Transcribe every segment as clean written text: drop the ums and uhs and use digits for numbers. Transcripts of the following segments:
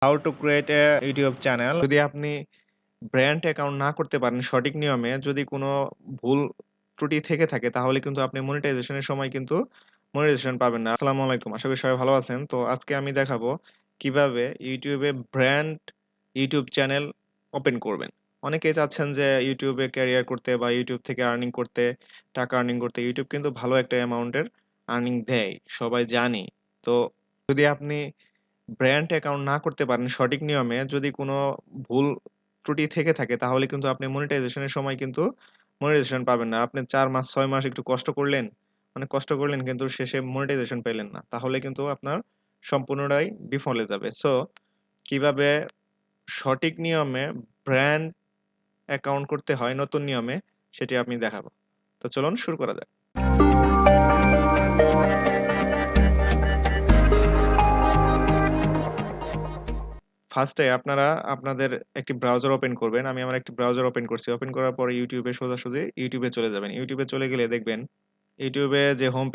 How to create a YouTube channel. যদি আপনি brand account না করতে পারেন সঠিক নিয়মে, যদি কোনো ভুল ত্রুটি থেকে থাকে তাহলে কিন্তু আপনি মনিটাইজেশন এর সময় কিন্তু মনিটাইজেশন পাবেন না। আসসালামু আলাইকুম। আশা করি সবাই ভালো আছেন। তো আজকে আমি দেখাবো কিভাবে YouTube এ ব্র্যান্ড ইউটিউব চ্যানেল ওপেন করবেন। অনেকেই চাচ্ছেন যে YouTube এ ক্যারিয়ার করতে বা YouTube থেকে আর্নিং করতে, টাকা আর্নিং করতে। YouTube কিন্তু ভালো একটা অ্যামাউন্টের আর্নিং দেয়। সবাই জানি। তো যদি আপনি ব্র্যান্ড অ্যাকাউন্ট না করতে পারেন সঠিক নিয়মে, যদি কোনো ভুল ত্রুটি থেকে থাকে তাহলে কিন্তু আপনি মনিটাইজেশন এর সময় কিন্তু মনিটাইজেশন পাবেন না। আপনি ৪ মাস ৬ মাস একটু কষ্ট করলেন, অনেক কষ্ট করলেন কিন্তু শেষে মনিটাইজেশন পেলেন না। তাহলে কিন্তু আপনার সম্পূর্ণটাই বিফলে যাবে। সো কিভাবে সঠিক নিয়মে ব্র্যান্ড অ্যাকাউন্ট করতে হয় নতুন নিয়মে সেটি আমি দেখাবো। তো চলুন শুরু করা যাক। ফার্স্টে আপনারা আপনাদের একটি ব্রাউজার ওপেন করবেন। আমি আমার একটি ব্রাউজার ওপেন করছি। ওপেন করার পরে YouTube এ সোজাসুজি YouTube এ চলে যাবেন। YouTube এ চলে গেলে দেখবেন YouTube এ যে হোম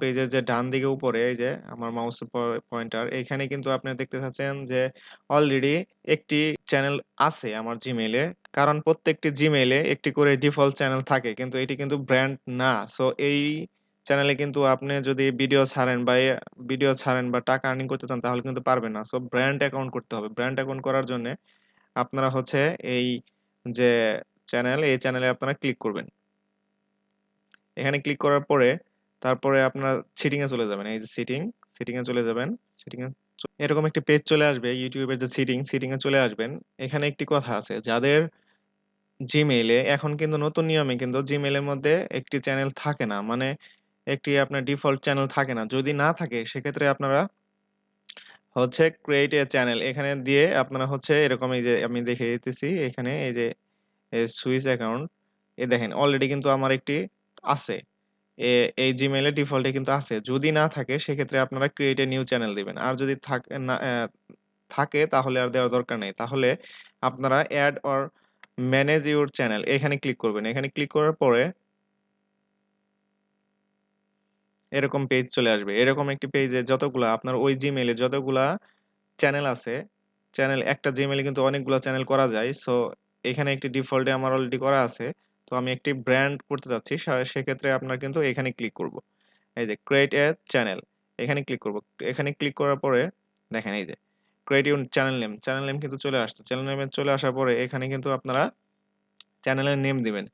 পেজের যে ডান দিকে উপরে এই যে আমার মাউসের পয়েন্টার এখানে কিন্তু আপনি দেখতে পাচ্ছেন যে অলরেডি একটি চ্যানেল আছে আমার Gmail এ। কারণ প্রত্যেকটি Gmail এ একটি করে ডিফল্ট চ্যানেল থাকে। কিন্তু এটি কিন্তু ব্র্যান্ড না। সো এই চ্যানেলে কিন্তু আপনি যদি ভিডিও ছাড়েন বা টাকা আর্নিং করতে চান তাহলে কিন্তু পারবেন না। সো ব্র্যান্ড অ্যাকাউন্ট করতে হবে। ব্র্যান্ড অ্যাকাউন্ট করার জন্যে আপনারা হচ্ছে এই যে এই চ্যানেলে আপনারা ক্লিক করবেন। এখানে ক্লিক করার পরে তারপরে আপনারা সেটিং এ চলে যাবেন। এই যে সেটিং এ চলে যাবেন। সেটিং এ এরকম একটি পেজ চলে আসবে YouTube এর যে সেটিং এ চলে আসবেন। এখানে একটি কথা আছে যাদের Gmail এ এখন কিন্তু নতুন নিয়মে কিন্তু Gmail এর মধ্যে একটি চ্যানেল থাকে না। মানে একটি আপনার ডিফল্ট চ্যানেল থাকে না। যদি না থাকে সেক্ষেত্রে আপনারা হচ্ছে ক্রিয়েট এ চ্যানেল এখানে দিয়ে আপনারা হচ্ছে এরকম এই যে আমি দেখিয়ে দিতেছি এখানে এই যে সুইচ অ্যাকাউন্ট দেখেন অলরেডি কিন্তু আমার একটি আছে। এই Gmail এর ডিফল্ট এ কিন্তু আছে। যদি না থাকে সেক্ষেত্রে আপনারা ক্রিয়েট এ নিউ চ্যানেল দিবেন। আর যদি থাকে তাহলে আর দেওয়ার দরকার নেই। তাহলে আপনারা add or manage your channel এখানে ক্লিক করবেন। এখানে ক্লিক করার পরে এরকম পেজ চলে আসবে। এরকম একটি পেজে যতগুলা আপনার ওই Gmail এ যতগুলা চ্যানেল আছে, একটা Gmail এ কিন্তু অনেকগুলা চ্যানেল করা যায়। সো এখানে একটি ডিফল্ট এ আমার অলরেডি করা আছে। তো আমি একটি ব্র্যান্ড করতে চাচ্ছি। সেক্ষেত্রে আপনার কিন্তু এখানে ক্লিক করব। এই যে ক্রিয়েট এ চ্যানেল এখানে ক্লিক করব। এখানে ক্লিক করার পরে দেখেন এই যে create your channel name. Channel name কিন্তু চলে আসছে। চ্যানেল নেমে চলে আসার পরে এখানে কিন্তু আপনারা চ্যানেলের নেম দিবেন।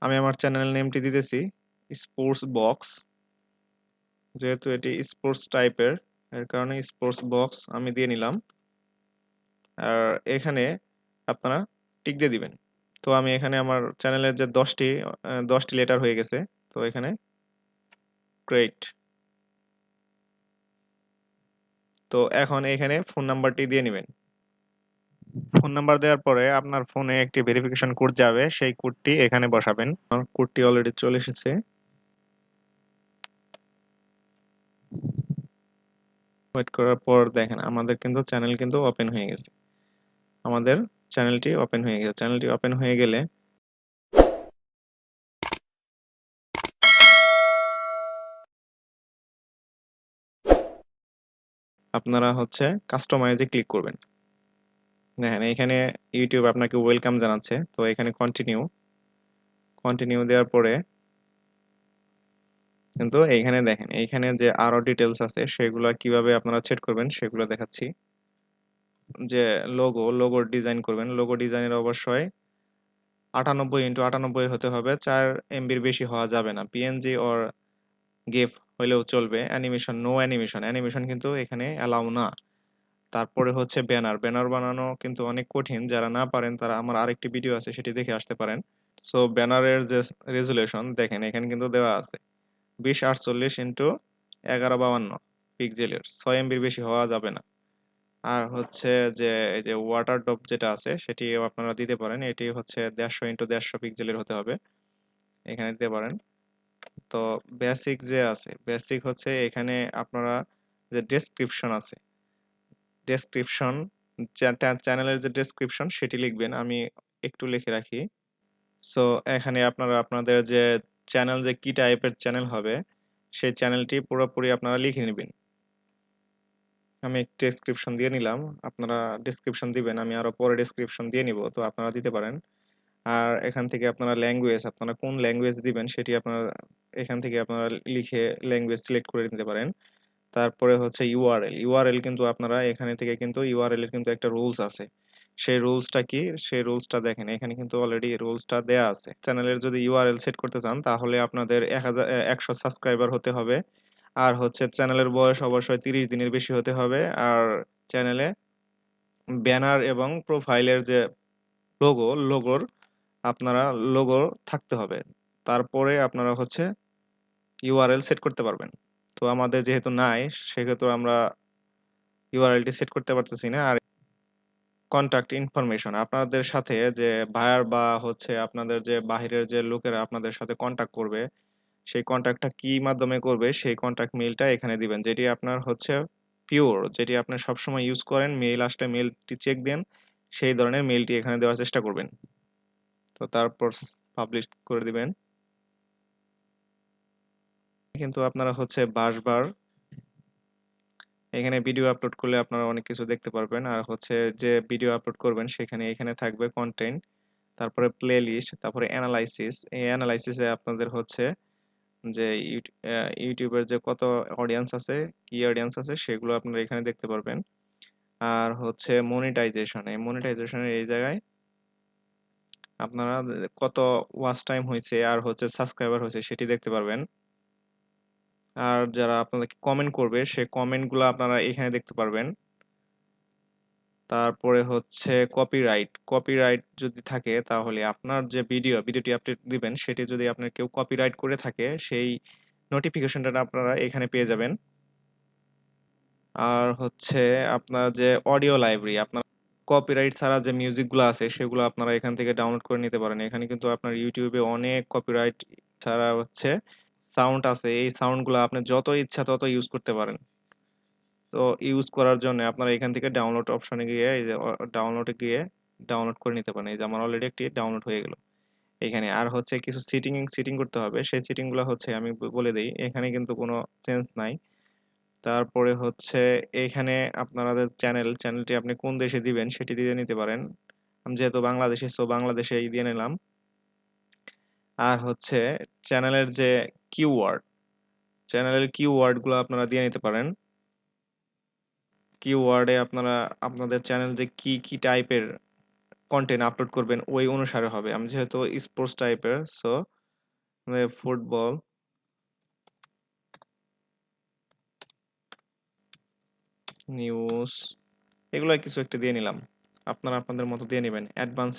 আমি আমার চ্যানেল নেমটি দিতেছি স্পোর্টস বক্স। যেহেতু এটি স্পোর্টস টাইপের এর কারণে স্পোর্টস বক্স আমি দিয়ে নিলাম। আর এখানে আপনারা টিক দিয়ে দিবেন। তো আমি এখানে আমার চ্যানেলের যে ১০ টি লেটার হয়ে গেছে। তো এখানে ক্রিয়েট। তো এখন এখানে ফোন নাম্বারটি দিয়ে নিবেন। ফোন নাম্বার দেওয়ার পরে আপনার ফোনে একটি ভেরিফিকেশন কোড যাবে। সেই কোডটি এখানে বসাবেন। আমার কোডটি অলরেডি চলে এসেছে। ওয়েট করার পর দেখেন আমাদের কিন্তু চ্যানেল কিন্তু ওপেন হয়ে গেছে। আমাদের চ্যানেলটি ওপেন হয়ে গেছে। চ্যানেলটি ওপেন হয়ে গেলে আপনারা হচ্ছে কাস্টমাইজ এ ক্লিক করবেন। দেখেন এখানে YouTube আপনাকে ওয়েলকাম জানাচ্ছে। তো এখানে কন্টিনিউ দেওয়ার পরে কিন্তু এইখানে দেখেন এইখানে যে আরো ডিটেইলস আছে সেগুলা কিভাবে আপনারা সেট করবেন সেগুলো দেখাচ্ছি। যে লোগোর ডিজাইন করবেন। লোগো ডিজাইনের অবশ্যই 98x98 হতে হবে। ৪ এমবির বেশি হওয়া যাবে না। PNG অর GIF হইলেও চলবে। No animation. অ্যানিমেশন কিন্তু এখানে অ্যালাউ না। তারপরে হচ্ছে ব্যানার বানানো কিন্তু অনেক কঠিন। যারা না পারেন তারা আমার আরেকটি ভিডিও আছে সেটি দেখে আসতে পারেন। সো ব্যানারের যে রেজোলিউশন দেখেন এখানে কিন্তু দেওয়া আছে 2048x1152 পিক্সেলের ৬ এমবির বেশি হওয়া যাবে না। আর হচ্ছে যে এই যে ওয়াটার ড্রপ যেটা আছে সেটিও আপনারা দিতে পারেন। এটি হচ্ছে 150x150 পিক্সেলের হতে হবে। এখানে দিতে পারেন। তো বেসিক হচ্ছে এখানে আপনারা যে ডেসক্রিপশন আছে ডেসক্রিপশন চ্যানেলের যে ডেসক্রিপশন সেটি লিখবেন। আমি একটু লিখে রাখি। সো এখানে আপনারা আপনাদের যে চ্যানেল যে কি টাইপের চ্যানেল হবে সেই চ্যানেলটি পুরোপুরি আপনারা লিখে নিবেন। আমি ডেসক্রিপশন দিয়ে নিলাম। আপনারা ডেসক্রিপশন দিবেন। আমি আরো পরে ডেসক্রিপশন দিয়ে নিব। তো আপনারা দিতে পারেন। আর এখান থেকে আপনারা ল্যাঙ্গুয়েজ আপনারা কোন ল্যাঙ্গুয়েজ দিবেন সেটি আপনারা এখান থেকে আপনারা লিখে ল্যাঙ্গুয়েজ সিলেক্ট করে নিতে পারেন। তারপরে হচ্ছে ইউআরএল। ইউআরএল কিন্তু আপনারা এখানে থেকে কিন্তু ইউআরএল এর কিন্তু একটা রুলস আছে। সেই রুলসটা কি? সেই রুলসটা দেখেন। এখানে কিন্তু অলরেডি রুলসটা দেয়া আছে। চ্যানেলের যদি ইউআরএল সেট করতে চান তাহলে আপনাদের ১০০ সাবস্ক্রাইবার হতে হবে। আর হচ্ছে চ্যানেলের বয়স অবশ্যই ৩০ দিনের বেশি হতে হবে। আর চ্যানেলে ব্যানার এবং প্রোফাইলের যে লোগোর আপনারা লোগো থাকতে হবে। তারপরে আপনারা হচ্ছে ইউআরএল সেট করতে পারবেন। তো আমাদের যেহেতু নাই সেক্ষেত্রে আমরা ইউআরএলটি সেট করতে পারতেছি না। আর কনট্যাক্ট ইনফরমেশন আপনাদের সাথে যে বায়ার বা হচ্ছে আপনাদের যে বাহিরের যে লোকেরা আপনাদের সাথে কনট্যাক্ট করবে, সেই কনট্যাক্টটা কি মাধ্যমে করবে সেই কনট্যাক্ট মেইলটা এখানে দিবেন। যেটি আপনার হচ্ছে পিওর যেটি আপনি সবসময় ইউজ করেন, মেইল আসলে মেইলটি চেক দেন, সেই ধরনের মেইলটি এখানে দেওয়ার চেষ্টা করবেন। তো তারপর পাবলিশ করে দিবেন। কিন্তু আপনারা হচ্ছে বাসবার এখানে ভিডিও আপলোড করলে আপনারা অনেক কিছু দেখতে পারবেন। আর হচ্ছে যে ভিডিও আপলোড করবেন সেখানে এখানে থাকবে কনটেন্ট, তারপরে প্লেলিস্ট, তারপরে এনালাইসিস। এই এনালাইসিসে আপনাদের হচ্ছে যে ইউটিউবের যে কত অডিয়েন্স আছে, কি অডিয়েন্স আছে সেগুলো আপনারা এখানে দেখতে পারবেন। আর হচ্ছে মনিটাইজেশন, এই মনিটাইজেশনের এই জায়গায় আপনারা কত ওয়াচ টাইম হয়েছে আর হচ্ছে সাবস্ক্রাইবার হয়েছে সেটি দেখতে পারবেন। আর যারা আপনাদেরকে কমেন্ট করবে সেই কমেন্টগুলো আপনারা এখানে দেখতে পারবেন। তারপরে হচ্ছে কপিরাইট। কপিরাইট যদি থাকে তাহলে আপনার যে ভিডিওটি আপনি দিবেন সেটি যদি আপনার কেউ কপিরাইট করে থাকে সেই নোটিফিকেশনটা আপনারা এখানে পেয়ে যাবেন। আর হচ্ছে আপনার যে অডিও লাইব্রেরি আপনার কপিরাইট ছাড়া যে মিউজিকগুলো আছে সেগুলো আপনারা এখান থেকে ডাউনলোড করে নিতে পারেন। এখানে কিন্তু আপনার ইউটিউবে অনেক কপিরাইট ছাড়া হচ্ছে সাউন্ড আছে। এই সাউন্ডগুলো আপনি যত ইচ্ছা তত ইউজ করতে পারেন। তো ইউজ করার জন্য আপনারা এখান থেকে ডাউনলোড অপশনে গিয়ে এই যে ডাউনলোডে গিয়ে ডাউনলোড করে নিতে পারেন। এই যে আমার অলরেডি একটি ডাউনলোড হয়ে গেল এখানে। আর হচ্ছে কিছু সেটিং করতে হবে। সেই সেটিং গুলো হচ্ছে আমি বলে দেই। এখানে কিন্তু কোনো চেঞ্জ নাই। তারপরে হচ্ছে এইখানে আপনাদের চ্যানেলটি আপনি কোন দেশে দিবেন সেটি দিয়ে নিতে পারেন। আমি যেহেতু বাংলাদেশি সো বাংলাদেশেই দিয়ে নিলাম। আর হচ্ছে চ্যানেলের যে কিওয়ার্ড চ্যানেলের কিওয়ার্ড গুলো আপনারা দিয়ে নিতে পারেন। কিওয়ার্ডে আপনারা আপনাদের চ্যানেল যে কি টাইপের কন্টেন্ট আপলোড করবেন ওই অনুসারে হবে। আমি যেহেতু স্পোর্টস টাইপের সো ফুটবল, নিউজ এগুলা কিছু একটা দিয়ে নিলাম। আপনারা আপনাদের মতো দিয়ে নিবেন। অ্যাডভান্স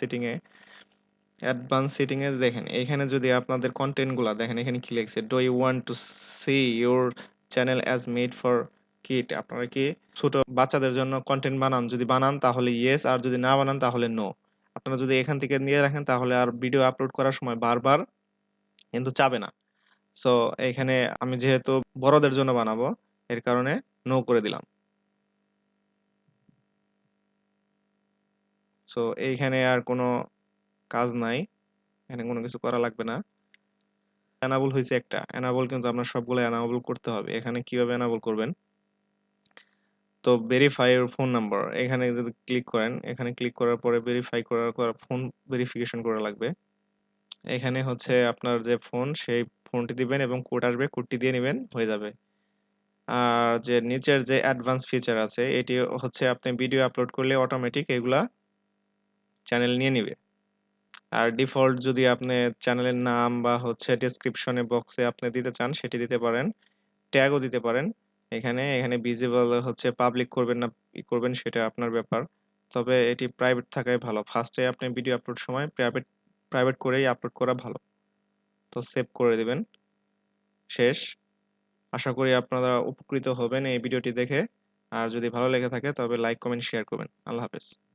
সেটিং এ দেখেন এখানে যদি আপনাদের কন্টেন্ট গুলা দেখেন এখানে কি লিখছে, do you want to see your channel as made for kid. আপনারা কি ছোট বাচ্চাদের জন্য কন্টেন্ট বানান? যদি বানান তাহলে ইয়েস, আর যদি না বানান তাহলে নো। আপনারা যদি এখান থেকে নিয়ে রাখেন তাহলে আর ভিডিও আপলোড করার সময় বারবার কিন্তু চাবে না। সো এখানে আমি যেহেতু বড়দের জন্য বানাবো এর কারণে নো করে দিলাম। সো এইখানে আর কোনো কাজ নাই, এখানে কোনো কিছু করা লাগবে না। এনাবল হয়েছে একটা, এনাবল কিন্তু আপনার সবগুলো এনাবল করতে হবে। এখানে কিভাবে এনাবল করবেন? তো ভেরিফাই ইউর ফোন নাম্বার এখানে যদি ক্লিক করেন, এখানে ক্লিক করার পরে ভেরিফাই করার ফোন ভেরিফিকেশন করা লাগবে। এখানে হচ্ছে আপনার যে ফোন সেই ফোনটি দিবেন এবং কোড আসবে, কোডটি দিয়ে নিবেন, হয়ে যাবে। আর যে নিচের যে অ্যাডভান্স ফিচার আছে এটি হচ্ছে আপনি ভিডিও আপলোড করলে অটোমেটিক এগুলা চ্যানেল নিয়ে নিবে। আর ডিফল্ট যদি আপনি চ্যানেলের নাম বা হচ্ছে ডেসক্রিপশনে বক্সে আপনি দিতে চান সেটি দিতে পারেন, ট্যাগও দিতে পারেন। এখানে ভিজিবল হচ্ছে পাবলিক করবেন না ই করবেন সেটা আপনার ব্যাপার। তবে এটি প্রাইভেট থাকাই ভালো। ফার্স্টে আপনি ভিডিও আপলোড সময় প্রাইভেট প্রাইভেট করেই আপলোড করা ভালো। তো সেভ করে দিবেন। শেষ। আশা করি আপনারা উপকৃত হবেন এই ভিডিওটি দেখে। আর যদি ভালো লেগে থাকে তবে লাইক, কমেন্ট, শেয়ার করবেন। আল্লাহ হাফেজ।